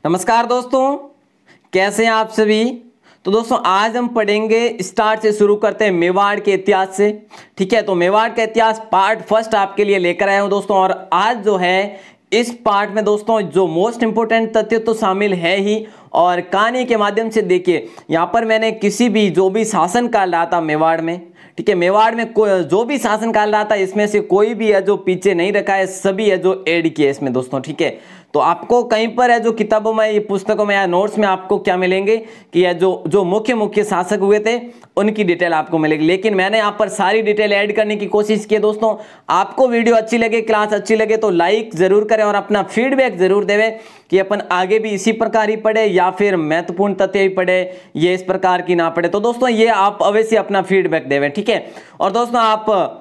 नमस्कार दोस्तों, कैसे हैं आप सभी। तो दोस्तों आज हम पढ़ेंगे, स्टार्ट से शुरू करते हैं मेवाड़ के इतिहास से। ठीक है, तो मेवाड़ का इतिहास पार्ट फर्स्ट आपके लिए लेकर आया हूं दोस्तों। और आज जो है इस पार्ट में दोस्तों जो मोस्ट इंपोर्टेंट तथ्य तो शामिल है ही, और कहानी के माध्यम से देखिए यहाँ पर मैंने किसी भी जो भी शासन काल रहा था मेवाड़ में, ठीक है, मेवाड़ में जो भी शासन काल रहा था इसमें से कोई भी है जो पीछे नहीं रखा है, सभी है जो ऐड किए इसमें दोस्तों। ठीक है, तो आपको कहीं पर है जो किताबों में, ये पुस्तकों में या नोट्स में आपको क्या मिलेंगे कि ये जो मुख्य शासक हुए थे उनकी डिटेल आपको मिलेगी। लेकिन मैंने यहाँ पर सारी डिटेल ऐड करने की कोशिश की है दोस्तों। आपको वीडियो अच्छी लगे, क्लास अच्छी लगे तो लाइक जरूर करें और अपना फीडबैक जरूर देवें कि अपन आगे भी इसी प्रकार ही पढ़े या फिर महत्वपूर्ण तथ्य ही पढ़े, ये इस प्रकार की ना पढ़े। तो दोस्तों ये आप अवश्य अपना फीडबैक देवें। ठीक है, और दोस्तों आप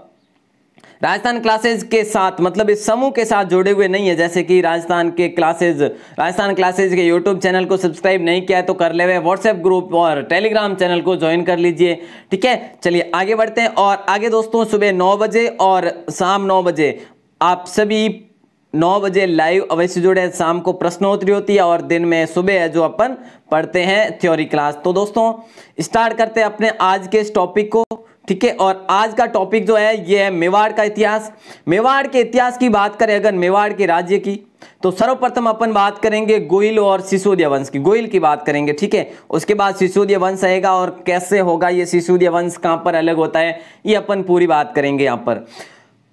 राजस्थान क्लासेज के साथ मतलब इस समूह के साथ जुड़े हुए नहीं है, जैसे कि राजस्थान क्लासेज के यूट्यूब चैनल को सब्सक्राइब नहीं किया है तो कर ले, व्हाट्सएप ग्रुप और टेलीग्राम चैनल को ज्वाइन कर लीजिए। ठीक है, चलिए आगे बढ़ते हैं। और आगे दोस्तों सुबह 9 बजे और शाम 9 बजे आप सभी 9 बजे लाइव अवश्य जुड़े। शाम को प्रश्नोत्तरी होती है और दिन में सुबह है जो अपन पढ़ते हैं थ्योरी क्लास। तो दोस्तों स्टार्ट करते हैं अपने आज के इस टॉपिक को। ठीक है, और आज का टॉपिक जो है ये है मेवाड़ का इतिहास। मेवाड़ के इतिहास की बात करें अगर मेवाड़ के राज्य की, तो सर्वप्रथम अपन बात करेंगे गोइल और सिसोदिया वंश की। गोइल की बात करेंगे, ठीक है, उसके बाद सिसोदिया वंश आएगा और कैसे होगा ये सिसोदिया वंश, कहां पर अलग होता है, ये अपन पूरी बात करेंगे यहां पर।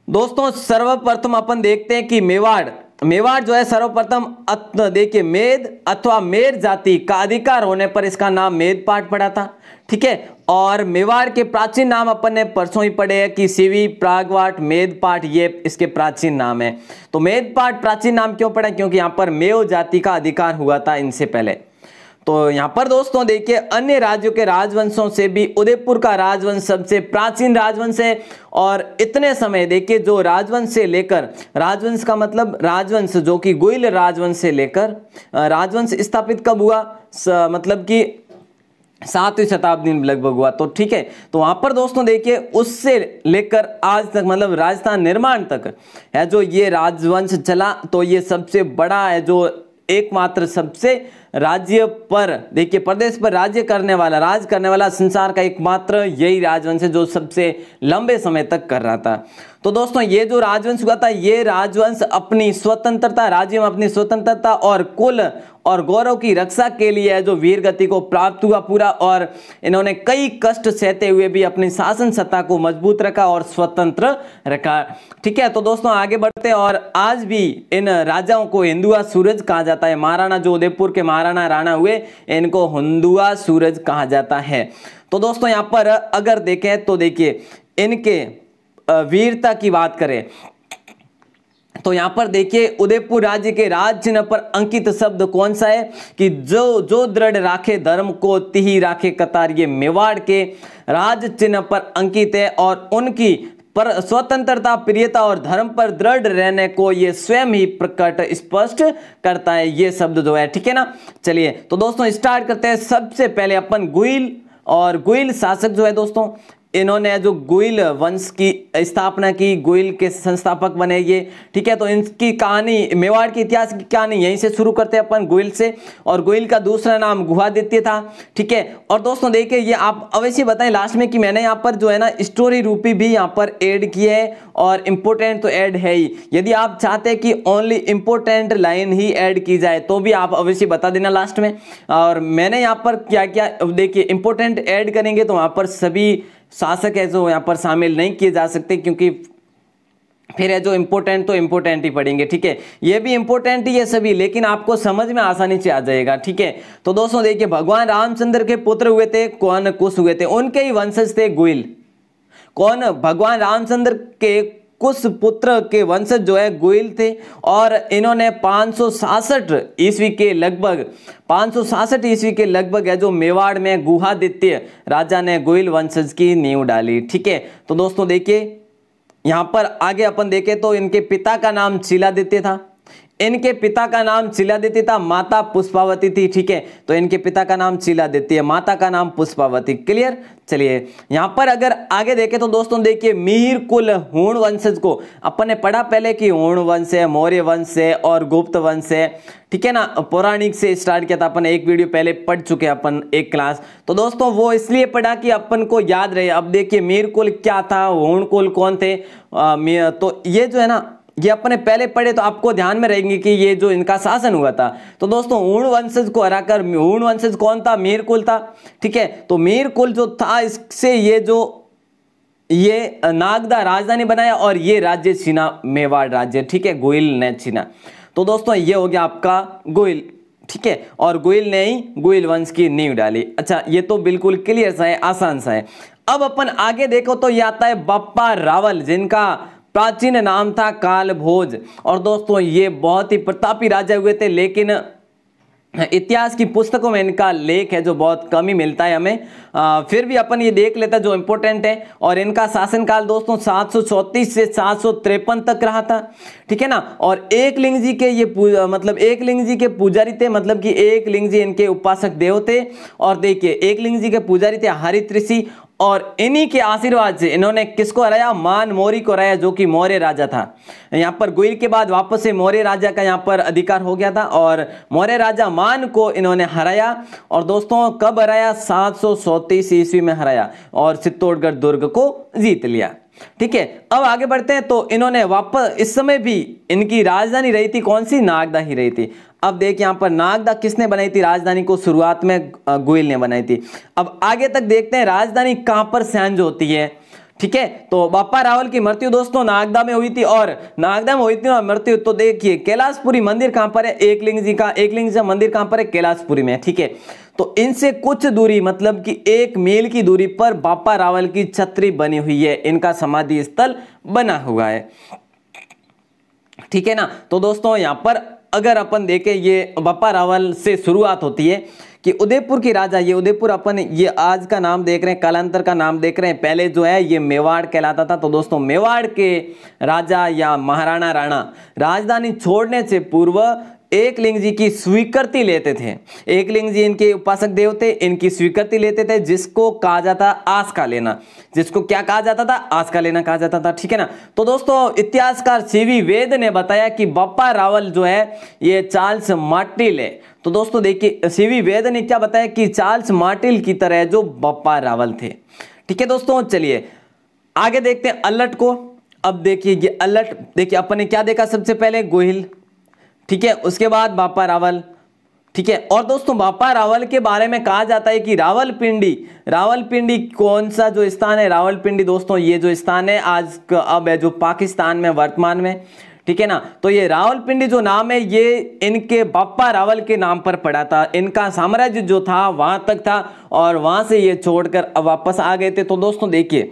दोस्तों सर्वप्रथम अपन देखते हैं कि मेवाड़ जो है सर्वप्रथम देखिए मेद अथवा मेर जाति का अधिकार होने पर इसका नाम मेदपाट पड़ा था। ठीक है, और मेवाड़ के प्राचीन नाम अपन ने परसों ही पढ़े हैं कि सिवी, प्रागवाट, मेदपाट, ये इसके प्राचीन नाम है। तो मेदपाट प्राचीन नाम क्यों पड़ा, क्योंकि यहाँ पर मेव जाति का अधिकार हुआ था इनसे पहले। तो यहाँ पर दोस्तों देखिए अन्य राज्यों के राजवंशों से भी उदयपुर का राजवंश सबसे प्राचीन राजवंश है। और इतने समय देखिए जो राजवंश से लेकर, राजवंश का मतलब राजवंश जो कि गोइल राजवंश से लेकर, राजवंश स्थापित कब हुआ, मतलब कि 7वीं शताब्दी में लगभग हुआ। तो ठीक है, तो वहां पर दोस्तों देखिए उससे लेकर आज तक मतलब राजस्थान निर्माण तक है जो ये राजवंश चला। तो ये सबसे बड़ा है जो एकमात्र सबसे राज्य पर देखिए प्रदेश पर राज करने वाला संसार का एकमात्र यही राजवंश है जो सबसे लंबे समय तक कर रहा था। तो दोस्तों ये जो राजवंश हुआ था, ये राजवंश अपनी स्वतंत्रता, राज्य में अपनी स्वतंत्रता और कुल और गौरव की रक्षा के लिए है जो वीर गति को प्राप्त हुआ पूरा। और इन्होंने कई कष्ट सहते हुए भी अपनी शासन सत्ता को मजबूत रखा और स्वतंत्र रखा। ठीक है, तो दोस्तों आगे बढ़ते हैं। और आज भी इन राजाओं को हिंदुआ सूरज कहा जाता है। महाराणा जो उदयपुर के महाराणा राणा हुए, इनको हिंदुआ सूरज कहा जाता है। तो दोस्तों यहाँ पर अगर देखें तो देखिए इनके वीरता की बात करें तो यहां पर देखिए उदयपुर राज्य के राज चिन्ह पर अंकित शब्द कौन सा है कि जो दृढ़ राखे धर्म को तिहि राखे कतार, ये मेवाड़ के राज चिन्ह पर अंकित है। और उनकी पर स्वतंत्रता, प्रियता और धर्म पर दृढ़ रहने को ये स्वयं ही प्रकट स्पष्ट करता है ये शब्द जो है। ठीक है ना, चलिए तो दोस्तों स्टार्ट करते हैं। सबसे पहले अपन गोइल शासक जो है दोस्तों, इन्होंने जो गोइल वंश की स्थापना की, गोइल के संस्थापक बने ये। ठीक है, तो इनकी कहानी, मेवाड़ के इतिहास की कहानी यहीं से शुरू करते हैं अपन गोइल से। और गोइल का दूसरा नाम गुहादित्य था। ठीक है, और दोस्तों देखिए ये आप अवश्य बताएं लास्ट में कि मैंने यहाँ पर जो है ना स्टोरी रूपी भी यहाँ पर ऐड किए है और इम्पोर्टेंट तो ऐड है ही। यदि आप चाहते हैं कि ओनली इम्पोर्टेंट लाइन ही ऐड की जाए तो भी आप अवश्य बता देना लास्ट में। और मैंने यहाँ पर क्या क्या देखिए इंपोर्टेंट ऐड करेंगे तो वहाँ पर सभी शासक है जो यहाँ पर शामिल नहीं किए जा सकते, क्योंकि फिर है जो इंपोर्टेंट तो इंपोर्टेंट ही पढ़ेंगे। ठीक है, ये भी इंपोर्टेंट ही है सभी, लेकिन आपको समझ में आसानी से आ जाएगा। ठीक है, तो दोस्तों देखिए भगवान रामचंद्र के पुत्र हुए थे कौन, कुश हुए थे, उनके ही वंशज थे गोइल। कौन, भगवान रामचंद्र के कुश पुत्र के वंशज जो है गोइल थे। और इन्होंने 566 ईस्वी के लगभग है जो मेवाड़ में गुहादित्य राजा ने गोइल वंशज की नींव डाली। ठीक है, तो दोस्तों देखिए यहां पर आगे अपन देखें तो इनके पिता का नाम शीलादित्य था। इनके पिता का नाम शीलादित्य था, माता पुष्पावती थी। ठीक है, तो इनके पिता का नाम शीलादित्य है, माता का नाम पुष्पावती। क्लियर। चलिए यहां पर अगर आगे देखें तो दोस्तों देखिए मिहिर कुल हूण वंशज को अपन ने पढ़ा पहले कि हूण वंश है, मौर्य वंश है और गुप्त वंश है। ठीक है ना, पौराणिक से स्टार्ट किया था अपन, एक वीडियो पहले पढ़ चुके हैं अपन एक क्लास। तो दोस्तों वो इसलिए पढ़ा कि अपन को याद रहे। अब देखिए मिहिर कुल क्या था, हूण कुल कौन थे, तो ये जो है ना ये अपने पहले पढ़े तो आपको ध्यान में रहेंगे कि ये जो इनका शासन हुआ था। तो दोस्तों हूण वंशज को हराकर, हूण वंशज कौन था, मिहिर कुल था। ठीक है, तो मिहिर कुल जो था इससे ये नागदा राजधानी बनाया और ये राज्य छीना, मेवाड़ राज्य। ठीक है, गोइल ने छीना। तो दोस्तों ये हो गया आपका गोइल। ठीक है, और गोइल ने ही गोइल वंश की नींव डाली। अच्छा, ये तो बिल्कुल क्लियर सा है, आसान सा है। अब अपन आगे देखो तो ये आता है बप्पा रावल, जिनका प्राचीन नाम था कालभोज। और दोस्तों ये बहुत ही प्रतापी राजा हुए थे, लेकिन इतिहास की पुस्तकों में इनका लेख है जो बहुत कम ही मिलता है हमें। फिर भी अपन ये देख लेते हैं जो इंपॉर्टेंट है। और इनका शासनकाल दोस्तों 734 से 753 तक रहा था। ठीक है ना, और एकलिंग जी के ये मतलब एकलिंग जी के पुजारी थे, मतलब कि एकलिंग जी इनके उपासक देव थे। और देखिए एकलिंग जी के पुजारी थे हरित ऋषि, और इन्हीं के आशीर्वाद से इन्होंने किसको हराया, मान मौर्य को हराया, जो कि मौर्य राजा था। यहाँ पर गोइल के बाद वापस से मौर्य राजा का यहाँ पर अधिकार हो गया था और मौर्य राजा मान को इन्होंने हराया। और दोस्तों कब हराया, 734 ईस्वी में हराया और चित्तौड़गढ़ दुर्ग को जीत लिया। ठीक है, अब आगे बढ़ते हैं। तो इन्होंने वापस, इस समय भी इनकी राजधानी रही थी कौन सी, नागदा ही रही थी। अब देखिए यहाँ पर नागदा किसने बनाई थी राजधानी को, शुरुआत में गोइल ने बनाई थी। अब आगे तक देखते हैं राजधानी कहां पर सांझ होती है। ठीक है, तो बप्पा रावल की मृत्यु दोस्तों नागदा में हुई थी, और नागदा में हुई थी मृत्यु। तो देखिए कैलाशपुरी मंदिर कहां पर है, एकलिंग जी का मंदिर कहां पर है, कैलाशपुरी में। ठीक है, तो इनसे कुछ दूरी, मतलब कि 1 मील की दूरी पर बप्पा रावल की छतरी बनी हुई है, इनका समाधि स्थल बना हुआ है। ठीक है ना, तो दोस्तों यहां पर अगर अपन देखें ये बप्पा रावल से शुरुआत होती है कि उदयपुर की राजा, ये उदयपुर अपन ये आज का नाम देख रहे हैं, कालांतर का नाम देख रहे हैं, पहले जो है ये मेवाड़ कहलाता था। तो दोस्तों मेवाड़ के राजा या महाराणा राणा राजधानी छोड़ने से पूर्व एकलिंग जी की स्वीकृति लेते थे। एकलिंग जी इनके उपासक देव थे, इनकी स्वीकृति लेते थे, जिसको कहा जाता आस्का लेना। जिसको क्या कहा जाता था, आस्का लेना कहा जाता था। ठीक है ना, तो दोस्तों इतिहासकार सीवी वेद ने बताया कि बप्पा रावल जो है ये चार्ल्स मार्टेल है। तो दोस्तों देखिए सीवी वेद ने क्या बताया कि चार्ल्स मार्टेल की तरह जो बप्पा रावल थे। ठीक है दोस्तों, चलिए आगे देखते हैं अल्लट को। अब देखिए ये अल्लट, देखिए अपन ने क्या देखा, सबसे पहले गोहिल, ठीक है, उसके बाद बप्पा रावल। ठीक है, और दोस्तों बप्पा रावल के बारे में कहा जाता है कि रावलपिंडी कौन सा जो स्थान है, रावलपिंडी दोस्तों ये जो स्थान है आज अब है जो पाकिस्तान में वर्तमान में। ठीक है ना, तो ये रावलपिंडी जो नाम है ये इनके बप्पा रावल के नाम पर पड़ा था। इनका साम्राज्य जो था वहां तक था और वहां से ये छोड़कर अब वापस आ गए थे। तो दोस्तों देखिए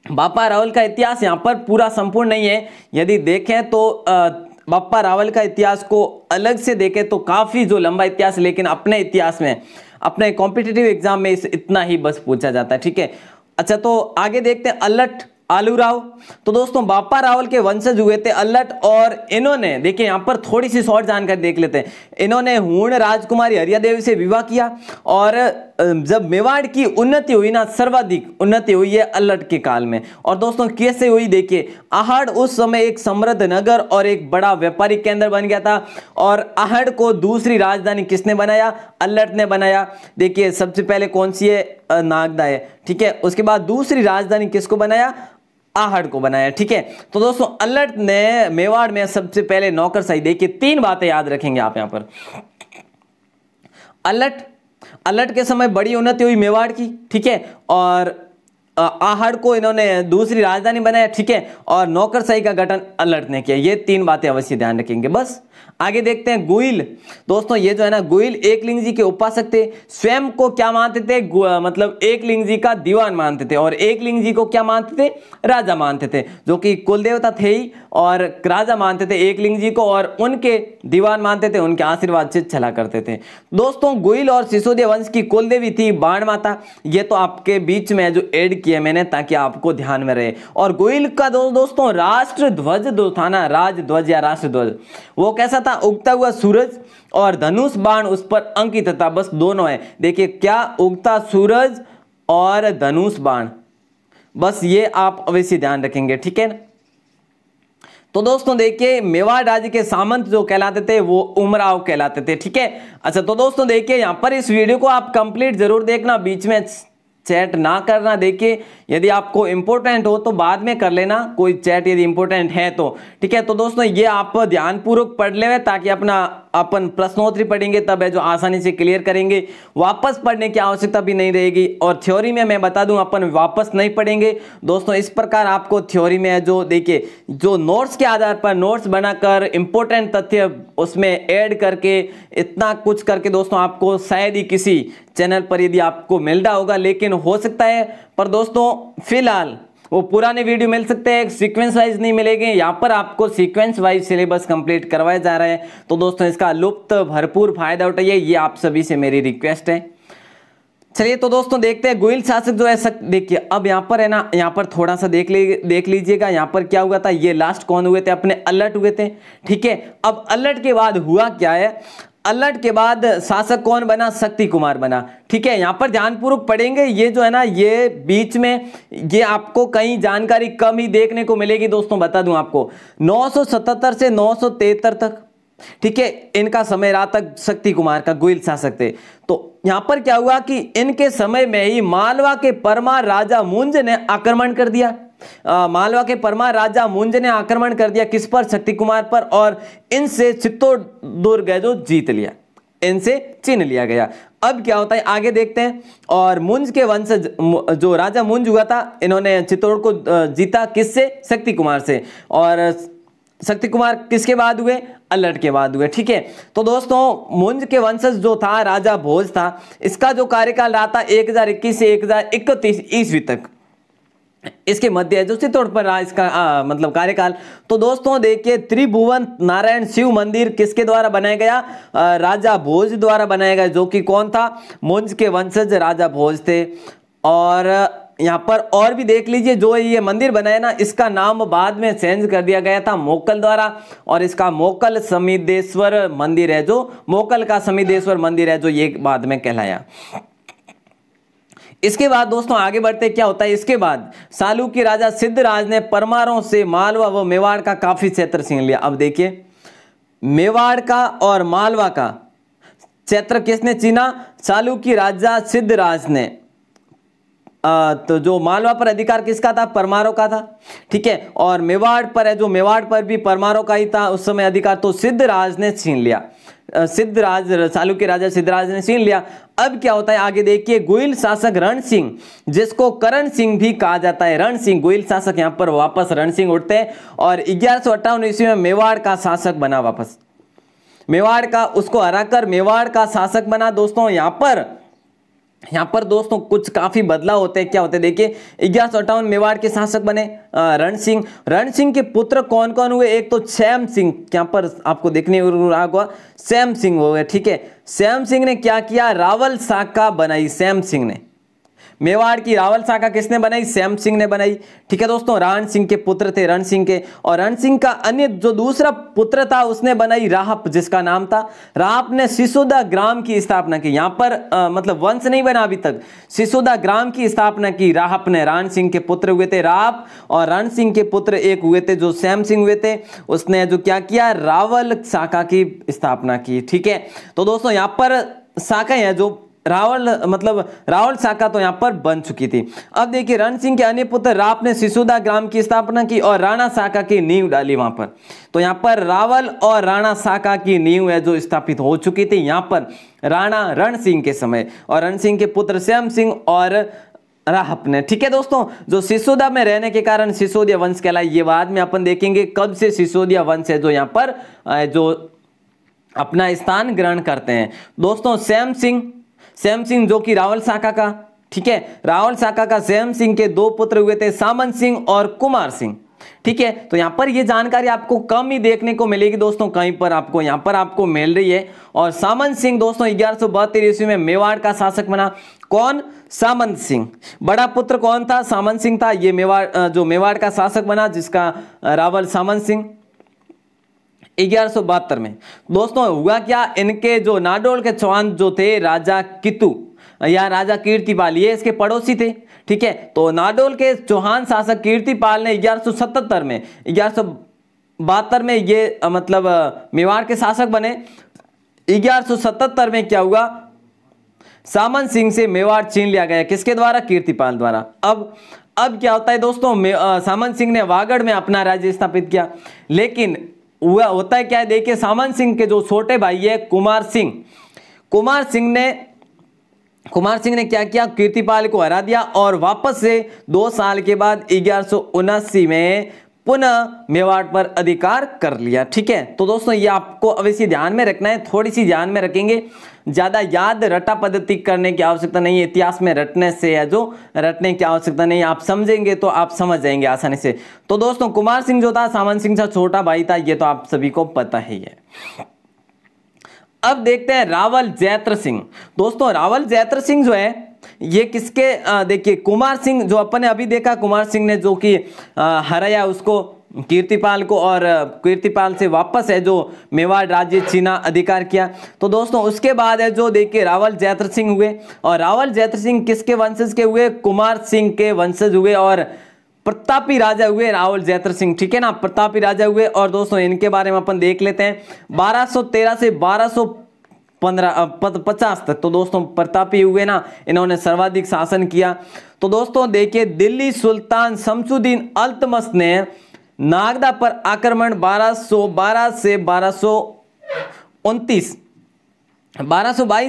बप्पा रावल का इतिहास यहाँ पर पूरा संपूर्ण नहीं है। यदि देखें तो बप्पा रावल का इतिहास को अलग से देखें तो काफी जो लंबा इतिहास, लेकिन अपने इतिहास में, अपने कॉम्पिटिटिव एग्जाम में इतना ही बस पूछा जाता है। ठीक है, अच्छा तो आगे देखते हैं अल्लट आलूराव। तो दोस्तों बप्पा रावल के वंशज हुए थे अल्लट, और इन्होंने देखिए यहाँ पर थोड़ी सी शॉर्ट जानकारी देख लेते हैं। इन्होंने हूण राजकुमारी हरिया देवी से विवाह किया, और जब मेवाड़ की उन्नति हुई ना, सर्वाधिक उन्नति हुई है अल्लट के काल में। और दोस्तों कैसे हुई, देखिए आहड़ उस समय एक समृद्ध नगर और एक बड़ा व्यापारिक केंद्र बन गया था, और आहड़ को दूसरी राजधानी किसने बनाया, अल्लट ने बनाया। देखिए सबसे पहले कौन सी है, नागदा है। ठीक है, उसके बाद दूसरी राजधानी किसको बनाया, आहड़ को बनाया। ठीक है, तो दोस्तों अल्लट ने मेवाड़ में सबसे पहले नौकरशाही, देखिए 3 बातें याद रखेंगे आप यहां पर। अल्लट के समय बड़ी उन्नति हुई मेवाड़ की। ठीक है, और आहड़ को इन्होंने दूसरी राजधानी बनाया। ठीक है, और नौकरशाही का गठन अल्लट ने किया। ये 3 बातें अवश्य ध्यान रखेंगे। बस आगे देखते हैं गोइल। दोस्तों ये जो है ना गोइल एकलिंग जी के उपासक थे, स्वयं को क्या मानते थे, मतलब एकलिंग जी का दीवान मानते थे, और एकलिंग जी को क्या मानते थे, राजा मानते थे, जो कि कुल देवता थे ही, और राजा मानते थे एकलिंग जी को, और उनके दीवान मानते थे, उनके आशीर्वाद से चला करते थे। दोस्तों गोइल और सिसोदिया वंश की कुल देवी थी बाण माता। ये तो आपके बीच में जो ऐड किया मैंने ताकि आपको ध्यान में रहे। और गोइल का दोस्तों राष्ट्र ध्वज जो था ना, राज ध्वज या राष्ट्र ध्वज, वो कैसा कैसा था, उगता हुआ सूरज और धनुष बाण उस पर अंकित था, बस दोनों है। देखिए क्या, उगता सूरज और धनुष बाण, बस ये आप अवश्य ध्यान रखेंगे, ठीक है ना। तो दोस्तों देखिए मेवाड़ राज्य के सामंत जो कहलाते थे वो उमराव कहलाते थे, ठीक है। अच्छा तो दोस्तों देखिए यहां पर इस वीडियो को आप कंप्लीट जरूर देखना, बीच में चैट ना करना। देखिए यदि आपको इंपॉर्टेंट हो तो बाद में कर लेना, कोई चैट यदि इंपॉर्टेंट है तो, ठीक है। तो दोस्तों ये आप ध्यानपूर्वक पढ़ ले, ताकि अपन प्रश्नोत्तरी पढ़ेंगे तब है जो आसानी से क्लियर करेंगे, वापस पढ़ने की आवश्यकता भी नहीं रहेगी। और थ्योरी में मैं बता दूं अपन वापस नहीं पढ़ेंगे दोस्तों। इस प्रकार आपको थ्योरी में है जो देखिए जो नोट्स के आधार पर नोट्स बनाकर इंपॉर्टेंट तथ्य उसमें ऐड करके इतना कुछ करके दोस्तों आपको शायद ही किसी चैनल पर यदि आपको मिल रहा होगा, लेकिन हो सकता है। पर दोस्तों फिलहाल वो पुराने वीडियो मिल सकते हैं, सीक्वेंस वाइज नहीं मिलेंगे। यहाँ पर आपको सीक्वेंस वाइज सिलेबस कंप्लीट करवाया जा रहा है, तो दोस्तों इसका लुप्त भरपूर फायदा उठाइए, ये आप सभी से मेरी रिक्वेस्ट है। चलिए तो दोस्तों देखते हैं गुइल शासक जो है देखिए अब यहाँ पर है ना, यहाँ पर थोड़ा सा देख लीजिएगा यहाँ पर क्या हुआ था। ये लास्ट कौन हुए थे, अपने अल्लट हुए थे, ठीक है। अब अल्लट के बाद हुआ क्या है, अल्लट के बाद शासक कौन बना, शक्ति कुमार बना, ठीक है। यहां पर ध्यानपूर्वक पढ़ेंगे, ये जो है ना ये बीच में ये आपको कहीं जानकारी कम ही देखने को मिलेगी दोस्तों। बता दूं आपको 977 से 973 तक, ठीक है, इनका समय रहा तक शक्ति कुमार का, गुइल शासक थे। तो यहां पर क्या हुआ कि इनके समय में ही मालवा के परमार राजा मुंज ने आक्रमण कर दिया। मालवा के परमार राजा मुंज ने आक्रमण कर दिया किस पर, शक्ति कुमार पर, और इनसे चित्तौड़ दुर्ग जो जीत लिया, इनसे छीन लिया गया। अब क्या होता है आगे देखते हैं। और मुंज के वंशज जो राजा मुंज हुआ था, इन्होंने चित्तौड़ को जीता किससे, शक्ति कुमार से। और शक्ति कुमार किसके बाद हुए, अल्लट के बाद हुए, ठीक है। तो दोस्तों मुंज के वंशज जो था राजा भोज था, इसका जो कार्यकाल रहा था 1021 से 1031 ईस्वी तक, इसके मध्य जो चित्तौड़ पर रहा इसका मतलब कार्यकाल। तो दोस्तों देखिए त्रिभुवन नारायण शिव मंदिर किसके द्वारा बनाया गया, राजा भोज द्वारा बनाया गया, जो कि कौन था, मुंज के वंशज राजा भोज थे। और यहाँ पर और भी देख लीजिए, जो ये मंदिर बनाया ना, इसका नाम बाद में चेंज कर दिया गया था मोकल द्वारा, और इसका मोकल समिदेश्वर मंदिर है, जो मोकल का समिदेश्वर मंदिर है जो ये बाद में कहलाया। इसके बाद दोस्तों आगे बढ़ते क्या होता है, इसके बाद सालुकी राजा सिद्धराज ने परमारों से मालवा व मेवाड़ का काफी क्षेत्र छीन लिया। अब देखिए मेवाड़ का और मालवा का क्षेत्र किसने छीना, सालुकी राजा सिद्धराज ने। तो जो मालवा पर अधिकार किसका था, परमारों का था, ठीक है। और मेवाड़ पर है जो मेवाड़ पर भी परमारों का ही था उस समय अधिकार, तो सिद्धराज ने छीन लिया, सिद्धराज चालुक्य राजा सिद्धराज ने छीन लिया। अब क्या होता है आगे देखिए, गुइल शासक रण सिंह, जिसको करण सिंह भी कहा जाता है, रण सिंह गुइल शासक, यहाँ पर वापस रण सिंह उठते हैं और 1158 ईस्वी में मेवाड़ का शासक बना, वापस मेवाड़ का, उसको हराकर मेवाड़ का शासक बना। दोस्तों यहाँ पर दोस्तों कुछ काफी बदलाव होते हैं, क्या होते हैं देखिए, 1158 मेवाड़ के शासक बने रण सिंह। रण सिंह के पुत्र कौन कौन हुए, एक तो श्याम सिंह, यहाँ पर आपको देखने होगा श्याम सिंह हो गए, ठीक है। श्याम सिंह ने क्या किया, रावल शाखा बनाई, श्याम सिंह ने मेवाड़ की रावल शाखा किसने बनाई, श्याम सिंह ने बनाई, ठीक है दोस्तों। रण सिंह के पुत्र थे रण सिंह के, और रण सिंह का अन्य जो दूसरा पुत्र था उसने बनाई राहप, जिसका नाम था राहप ने सिसोदा ग्राम की स्थापना की। यहाँ पर मतलब वंश नहीं बना अभी तक, सिसोदा ग्राम की स्थापना की राहप ने। रण सिंह के पुत्र हुए थे राहप, और रण सिंह के पुत्र एक हुए थे जो श्याम सिंह हुए थे, उसने जो क्या किया, रावल शाखा की स्थापना की, ठीक है। तो दोस्तों यहाँ पर शाखा है जो रावल मतलब रावल शाखा तो यहां पर बन चुकी थी। अब देखिए रण सिंह के अन्य पुत्र राप ने सिसोदा ग्राम की स्थापना की और राणा शाखा की नींव डाली वहां पर। तो यहां पर रावल और राणा शाखा की नींव है जो स्थापित हो चुकी थी यहां पर राणा रण सिंह के समय, और रण सिंह के पुत्र श्याम सिंह और राहप ने, ठीक है दोस्तों। जो सिसोदा में रहने के कारण सिसोदिया वंश कहलाए, ये बाद में अपन देखेंगे कब से सिसोदिया वंश है जो यहाँ पर जो अपना स्थान ग्रहण करते हैं। दोस्तों श्याम सिंह जो कि रावल शाखा का, ठीक है, रावल शाखा का श्याम सिंह के दो पुत्र हुए थे, सामंत सिंह और कुमार सिंह, ठीक है। तो यहां पर ये जानकारी आपको कम ही देखने को मिलेगी दोस्तों, कहीं पर आपको यहां पर आपको मिल रही है। और सामंत सिंह दोस्तों 1172 ईस्वी में मेवाड़ का शासक बना। कौन, सामंत सिंह। बड़ा पुत्र कौन था, सामंत सिंह था। ये मेवाड़ जो मेवाड़ का शासक बना जिसका रावल सामंत सिंह। 1172 में दोस्तों हुआ क्या, इनके जो नाडोल के चौहान जो थे राजा कितु या राजा कीर्तिपाल, ये इसके पड़ोसी थे, ठीक है। तो नाडोल के चौहान शासक कीर्तिपाल ने 1177 में 1172 में ये मतलब मेवाड़ के शासक बने। 1177 में क्या हुआ, सामन सिंह से मेवाड़ छीन लिया गया, किसके द्वारा, कीर्तिपाल द्वारा। अब क्या होता है दोस्तों, सामन सिंह ने वागड़ में अपना राज्य स्थापित किया, लेकिन हुआ होता है क्या है, देखिए सामन सिंह के जो छोटे भाई है कुमार सिंह ने क्या किया, कीर्तिपाल को हरा दिया और वापस से 2 साल के बाद 1179 में पुनः मेवाड़ पर अधिकार कर लिया, ठीक है। तो दोस्तों ये आपको अवश्य ध्यान में रखना है, थोड़ी सी ध्यान में रखेंगे, ज्यादा याद रटा पद्धति करने की आवश्यकता नहीं है, इतिहास में रटने से या जो रटने की आवश्यकता नहीं, आप समझेंगे तो आप समझ जाएंगे आसानी से। तो दोस्तों कुमार सिंह जो था सामन सिंह का छोटा भाई था, ये तो आप सभी को पता ही है। अब देखते हैं रावल जैत्र सिंह। दोस्तों रावल जैत्र सिंह जो है ये किसके, देखिए कुमार सिंह जो अपन ने अभी देखा, कुमार सिंह ने जो कि हराया उसको कीर्तिपाल को, और कीर्तिपाल से वापस है जो मेवाड़ राज्य छीना, अधिकार किया। तो दोस्तों उसके बाद है जो देखिए रावल जैत्र सिंह हुए, और रावल जैत्र सिंह किसके वंशज के हुए, कुमार सिंह के वंशज हुए, और प्रतापी राजा हुए रावल जैत्र सिंह, ठीक है ना, प्रतापी राजा हुए। और दोस्तों इनके बारे में अपन देख लेते हैं, 1213 से 1250 तक तो दोस्तों प्रतापी हुए ना, इन्होंने सर्वाधिक शासन किया। तो दोस्तों देखिए दिल्ली सुल्तान शमसुद्दीन अल्तमश ने नागदा पर आक्रमण 1212 से 1229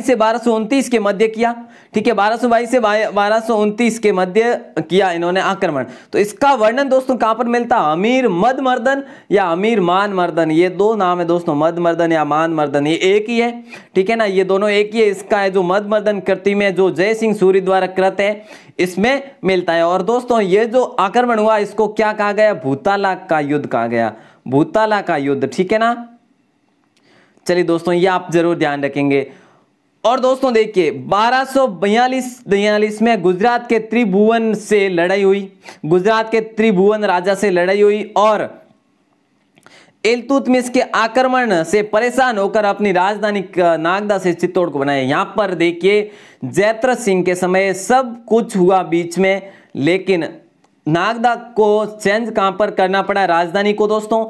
से 1229 के मध्य किया, ठीक है, 1222 से 1229 के मध्य किया इन्होंने आक्रमण। तो इसका वर्णन दोस्तों कहां पर मिलता है, अमीर मद मर्दन या अमीर मान मर्दन, ये दो नाम है दोस्तों, मद मर्दन या मान मर्दन, ये एक ही है, ठीक है ना, ये दोनों एक ही है। इसका है जो मद मर्दन कृति में जो जय सिंह सूरी द्वारा कृत है, इसमें मिलता है। और दोस्तों ये जो आक्रमण हुआ इसको क्या कहा गया, भूताला का युद्ध कहा गया, भूताला का युद्ध, ठीक है ना। चलिए दोस्तों ये आप जरूर ध्यान रखेंगे। और दोस्तों देखिए 1242 में गुजरात के त्रिभुवन से लड़ाई हुई, गुजरात के त्रिभुवन राजा से लड़ाई हुई, और इल्तुतमिश के आक्रमण से परेशान होकर अपनी राजधानी नागदा से चित्तौड़ को बनाया। यहां पर देखिए जैत्र सिंह के समय सब कुछ हुआ बीच में, लेकिन नागदा को चेंज कहां पर करना पड़ा, राजधानी को दोस्तों,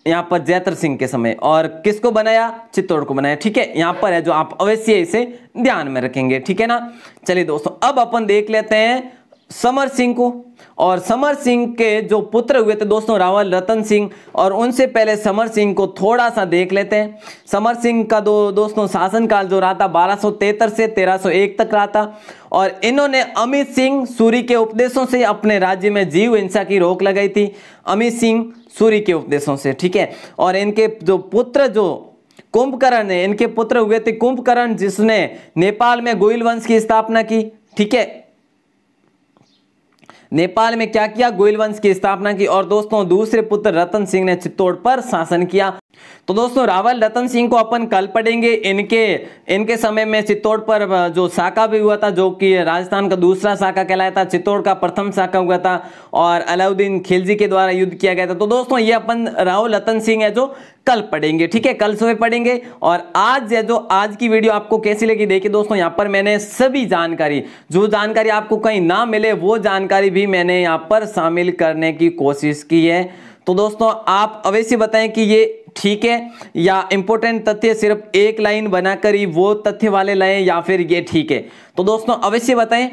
यहां पर जैत्र सिंह के समय, और किसको बनाया, चित्तौड़ को बनाया, ठीक है। यहां पर है जो आप अवश्य इसे ध्यान में रखेंगे, ठीक है ना। चलिए दोस्तों अब अपन देख लेते हैं समर सिंह को, और समर सिंह के जो पुत्र हुए थे दोस्तों रावल रतन सिंह, और उनसे पहले समर सिंह को थोड़ा सा देख लेते हैं। समर सिंह का दोस्तों शासनकाल जो रहा था 1273 से 1301 तक रहा था, और इन्होंने अमित सिंह सूरी के उपदेशों से अपने राज्य में जीव हिंसा की रोक लगाई थी, अमित सिंह सूरी के उपदेशों से, ठीक है। और इनके जो पुत्र जो कुंभकर्ण है, इनके पुत्र हुए थे कुंभकर्ण, जिसने नेपाल में गोइल वंश की स्थापना की, ठीक है, नेपाल में क्या किया, गोइल वंश की स्थापना की। और दोस्तों दूसरे पुत्र रतन सिंह ने चित्तौड़ पर शासन किया। तो दोस्तों रावल रतन सिंह को अपन कल पढ़ेंगे। इनके समय में चित्तौड़ पर जो शाखा भी हुआ था, जो कि राजस्थान का दूसरा शाखा कहलाया था, चित्तौड़ का प्रथम शाखा हुआ था, और अलाउद्दीन खिलजी के द्वारा युद्ध किया गया था। तो दोस्तों ये अपन रावल रतन सिंह है जो कल पढ़ेंगे, ठीक है, कल सुबह पढ़ेंगे। और आज की वीडियो आपको कैसी लगी, देखिए दोस्तों यहाँ पर मैंने सभी जानकारी, जो जानकारी आपको कहीं ना मिले वो जानकारी भी मैंने यहाँ पर शामिल करने की कोशिश की है। तो दोस्तों आप अवश्य बताएं कि ये ठीक है, या इंपॉर्टेंट तथ्य सिर्फ एक लाइन बनाकर ही वो तथ्य वाले लाएं, या फिर ये ठीक है। तो दोस्तों अवश्य बताएं,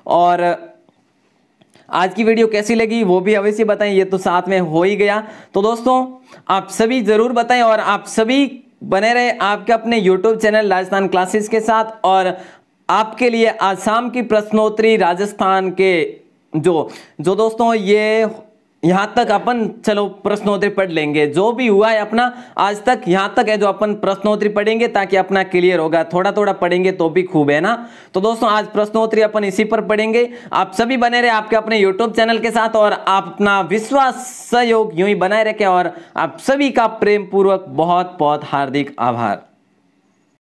और आज की वीडियो कैसी लगी वो भी अवश्य बताएं, ये तो साथ में हो ही गया। तो दोस्तों आप सभी जरूर बताएं, और आप सभी बने रहे आपके अपने YouTube चैनल राजस्थान क्लासेस के साथ। और आपके लिए आसाम की प्रश्नोत्तरी राजस्थान के जो दोस्तों ये यहां तक अपन चलो प्रश्नोत्तरी पढ़ लेंगे, जो भी हुआ है अपना आज तक यहां तक है जो अपन प्रश्नोत्तरी पढ़ेंगे, ताकि अपना क्लियर होगा। थोड़ा थोड़ा पढ़ेंगे तो भी खूब है ना। तो दोस्तों आज प्रश्नोत्तरी अपन इसी पर पढ़ेंगे। आप सभी बने रहे आपके अपने YouTube चैनल के साथ, और आप अपना विश्वास सहयोग यूं ही बनाए रखें। और आप सभी का प्रेम पूर्वक बहुत बहुत हार्दिक आभार।